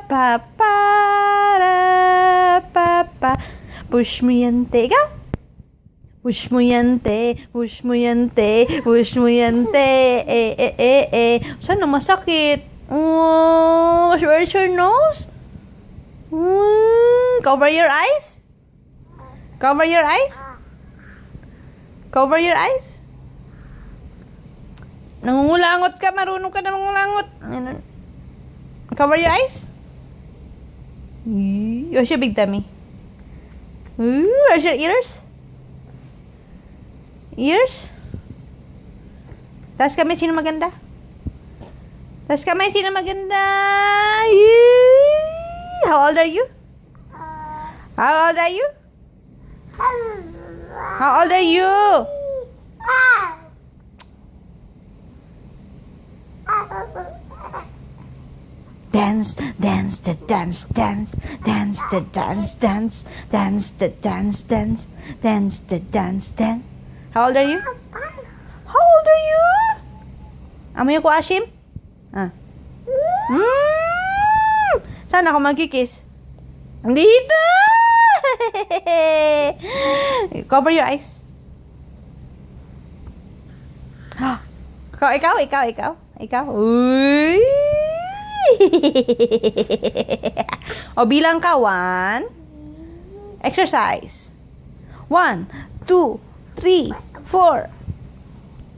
pa, para, pa, pa. Push mo yan, te. Ikaw? Push mo yan, te. Push mo yan, te. Push mo yan, te. Saan na masakit? Oh, where's your nose? Cover your eyes? Cover your eyes? Cover your eyes? Nangungulangot ka. Marunong ka na mangulangot. Cover your eyes? Where's your big tummy? Where's your ears? Ears? Taas kamay, sino maganda? Taas kamay, sino maganda? How old are you? How old are you? How old are you? Dance, dance, the dance, dance, dance, the dance, dance, dance, the dance, dance, dance, the dance, dance. How old are you? How old are you? Amoy ko, Ashim? Saan ako magkikis? Dito! Cover your eyes. Ikaw. Uy! O, bilang ka. 1. Exercise. 1, 2, 3, 4,